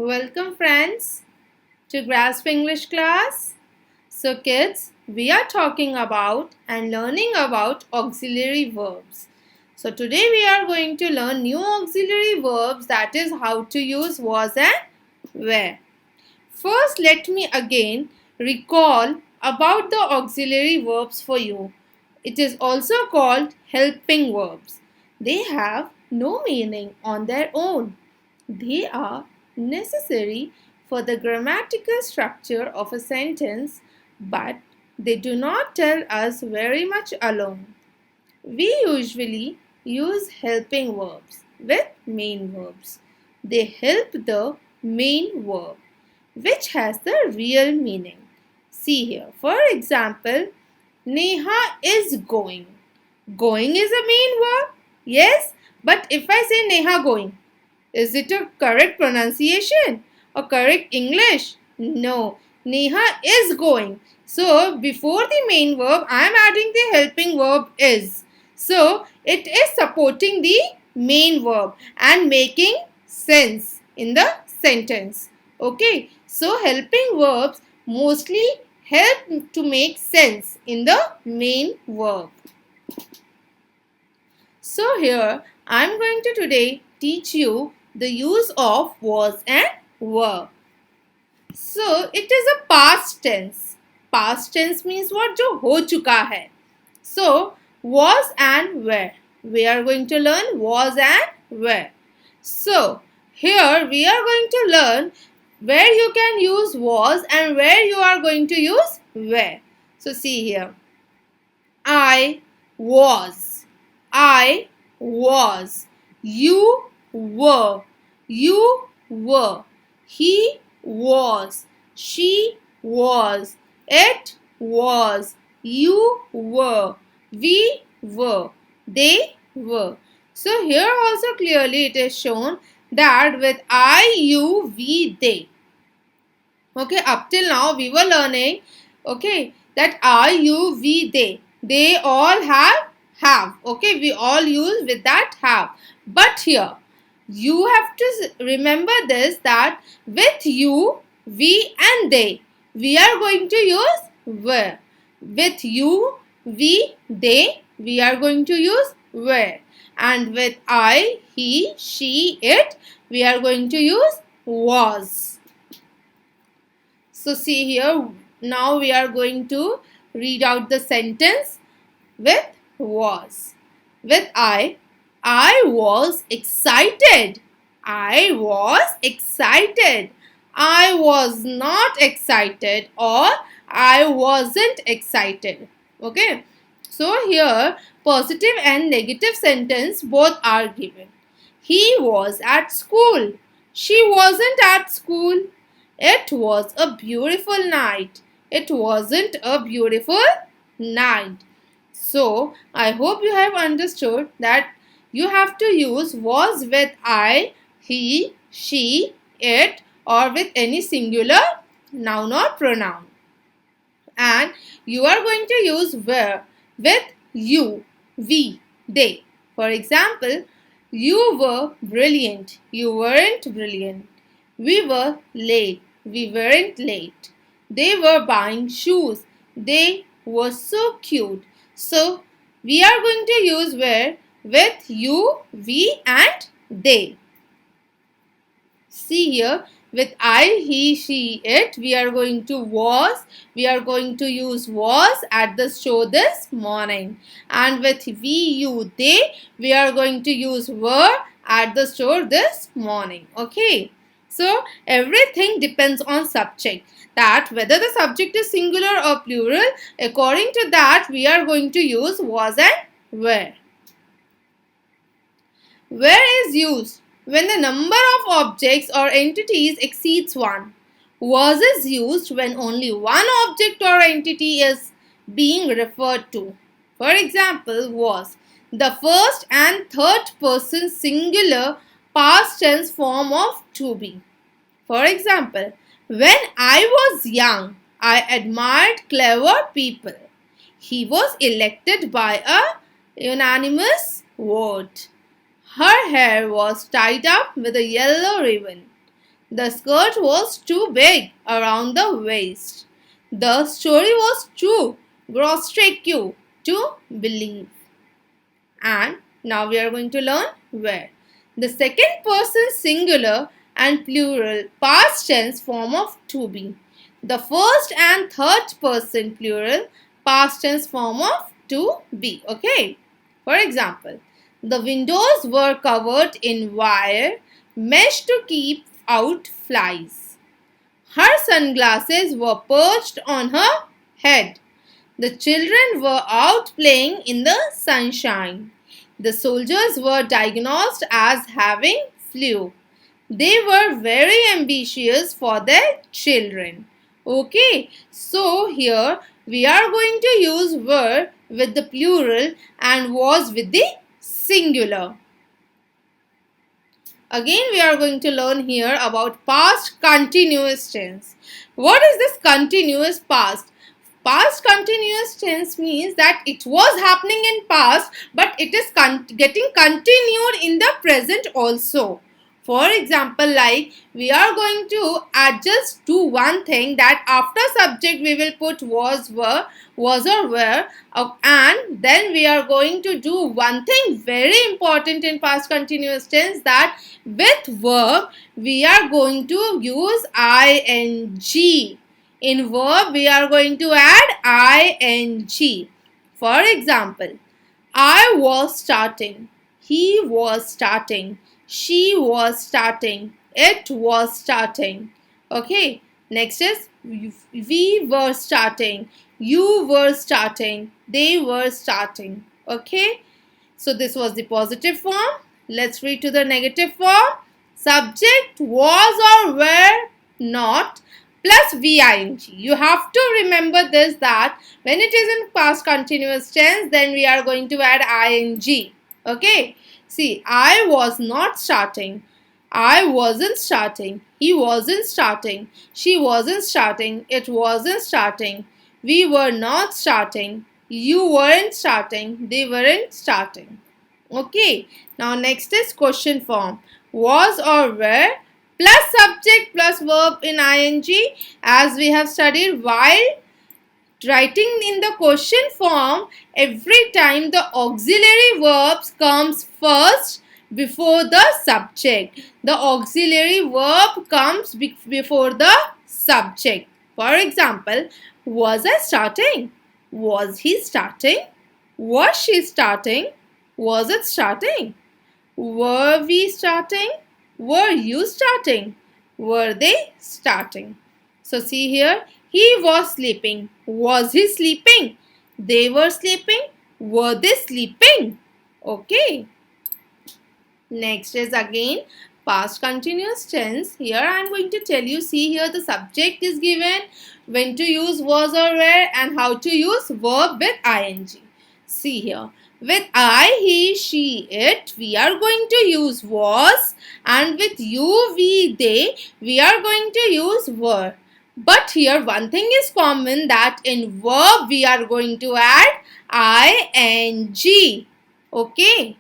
Welcome friends to Grasp English class. So kids, we are talking about and learning about auxiliary verbs. So today we are going to learn new auxiliary verbs, that is how to use was and were. First let me again recall about the auxiliary verbs for you. It is also called helping verbs. They have no meaning on their own. They are necessary for the grammatical structure of a sentence, but they do not tell us very much alone. We usually use helping verbs with main verbs. They help the main verb, which has the real meaning. See here, for example, Neha is going. Going is a main verb, yes, but if I say Neha going, is it a correct pronunciation or correct English? No. Neha is going. So, before the main verb, I am adding the helping verb is. So, it is supporting the main verb and making sense in the sentence. Okay. So, helping verbs mostly help to make sense in the main verb. So, here I am going to today teach you the use of was and were. So it is a past tense. Past tense means what? जो हो चुका है. So was and were. We are going to learn was and were. So here we are going to learn where you can use was and where you are going to use were. So see here. I was. I was. You were. You were. He was. She was. It was. You were. We were. They were. So here also clearly it is shown that with I, you, we, they. Okay, up till now we were learning, okay, that I, you, we, they all have. Okay, we all use with that have. But here, you have to remember this, that with you, we and they, we are going to use were. With you, we, they, we are going to use were. And with I, he, she, it, we are going to use was. So see here, now we are going to read out the sentence with was. With I was excited. I was excited. I was not excited or I wasn't excited. Okay. So here positive and negative sentence both are given. He was at school. She wasn't at school. It was a beautiful night. It wasn't a beautiful night. So, I hope you have understood that you have to use was with I, he, she, it, or with any singular noun or pronoun. And you are going to use were with you, we, they. For example, you were brilliant. You weren't brilliant. We were late. We weren't late. They were buying shoes. They were so cute. So, we are going to use were with you, we and they. See here, with I, he, she, it, we are going to was. We are going to use was at the show this morning. And with we, you, they, we are going to use were at the store this morning. Okay. So, everything depends on subject. That whether the subject is singular or plural, according to that, we are going to use was and were. Where is used when the number of objects or entities exceeds 1. Was is used when only one object or entity is being referred to. For example, was the first and third person singular past tense form of to be. For example, when I was young, I admired clever people. He was elected by a unanimous vote. Her hair was tied up with a yellow ribbon. The skirt was too big around the waist. The story was too grotesque to believe. And now we are going to learn where. The second person singular and plural past tense form of to be. The first and third person plural past tense form of to be. Okay. For example, the windows were covered in wire mesh to keep out flies. Her sunglasses were perched on her head. The children were out playing in the sunshine. The soldiers were diagnosed as having flu. They were very ambitious for their children. Okay, so here we are going to use were with the plural and was with the singular. Again, we are going to learn here about past continuous tense. What is this continuous past? Past continuous tense means that it was happening in past, but it is getting continued in the present also. For example, like we are going to adjust to one thing, that after subject we will put was, were, was or were, and then we are going to do one thing very important in past continuous tense, that with verb we are going to use ing. In verb we are going to add ing. For example, I was starting, he was starting, she was starting, it was starting. Okay, next is we were starting, you were starting, they were starting. Okay, so this was the positive form. Let's read to the negative form. Subject was or were not plus VING. You have to remember this, that when it is in past continuous tense, then we are going to add ing. Okay. See, I was not starting. I wasn't starting. He wasn't starting. She wasn't starting. It wasn't starting. We were not starting. You weren't starting. They weren't starting. Okay. Now next is question form. Was or were plus subject plus verb in ing, as we have studied. While writing in the question form, every time the auxiliary verbs comes first before the subject. The auxiliary verb comes before the subject. For example, was I starting? Was he starting? Was she starting? Was it starting? Were we starting? Were you starting? Were they starting? So see here, he was sleeping. Was he sleeping? They were sleeping. Were they sleeping? Okay. Next is again past continuous tense. Here I am going to tell you, see here the subject is given, when to use was or were, and how to use verb with ing. See here. With I, he, she, it, we are going to use was, and with you, we, they, we are going to use were. But here one thing is common, that in verb we are going to add ing. Okay.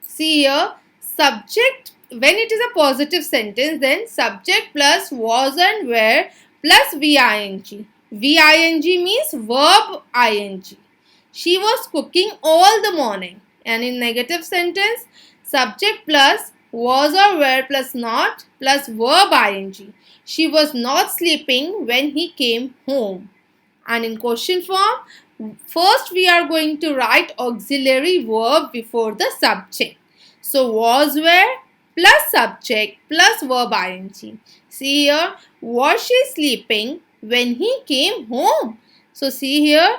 See here, subject, when it is a positive sentence, then subject plus was and were plus VING. VING means verb ing. She was cooking all the morning. And in negative sentence, subject plus was or were plus not plus verb ing. She was not sleeping when he came home. And in question form, first we are going to write auxiliary verb before the subject. So was, were plus subject plus verb ing. See here, was she sleeping when he came home? So see here,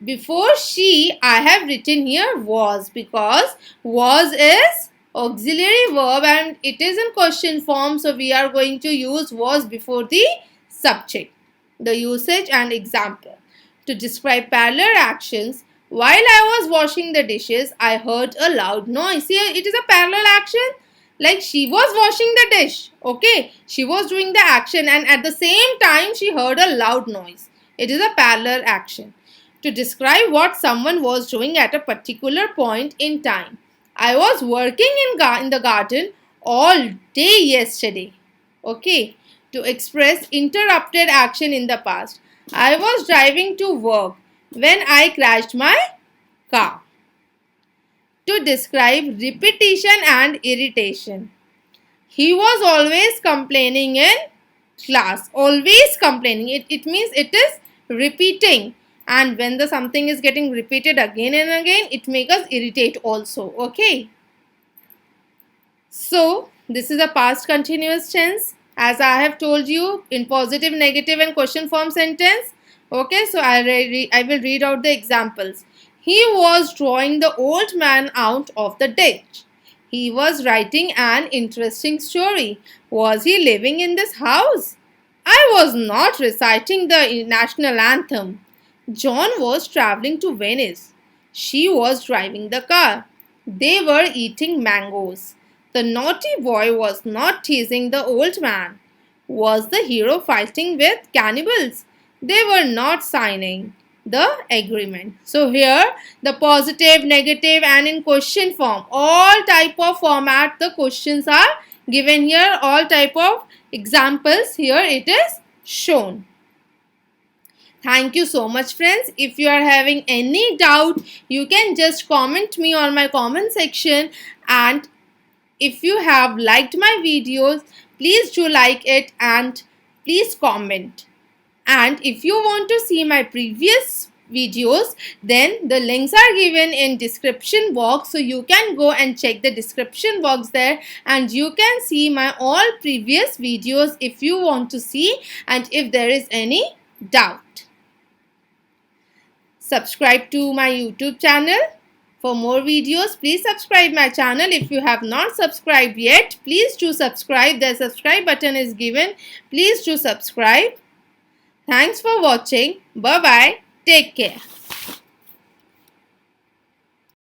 before she, I have written here was, because was is auxiliary verb and it is in question form. So we are going to use was before the subject. The usage and example. To describe parallel actions, while I was washing the dishes, I heard a loud noise. Here it is a parallel action. Like she was washing the dish. Okay. She was doing the action and at the same time she heard a loud noise. It is a parallel action. To describe what someone was doing at a particular point in time. I was working in the garden all day yesterday. Okay, to express interrupted action in the past. I was driving to work when I crashed my car. To describe repetition and irritation. He was always complaining in class. Always complaining. It means it is repeating. And when the something is getting repeated again and again, it makes us irritate also. Okay. So, this is a past continuous tense. As I have told you in positive, negative and question form sentence. Okay, so I will read out the examples. He was drawing the old man out of the ditch. He was writing an interesting story. Was he living in this house? I was not reciting the national anthem. John was traveling to Venice. She was driving the car. They were eating mangoes. The naughty boy was not teasing the old man. Was the hero fighting with cannibals? They were not signing the agreement. So here the positive, negative and in question form, all type of format the questions are given here, all type of examples here it is shown. Thank you so much friends. If you are having any doubt, you can just comment me on my comment section, and if you have liked my videos, please do like it and please comment. And if you want to see my previous videos, then the links are given in description box, so you can go and check the description box there and you can see my all previous videos if you want to see and if there is any doubt. Subscribe to my YouTube channel. For more videos, please subscribe my channel. If you have not subscribed yet, please do subscribe. The subscribe button is given. Please do subscribe. Thanks for watching. Bye-bye. Take care.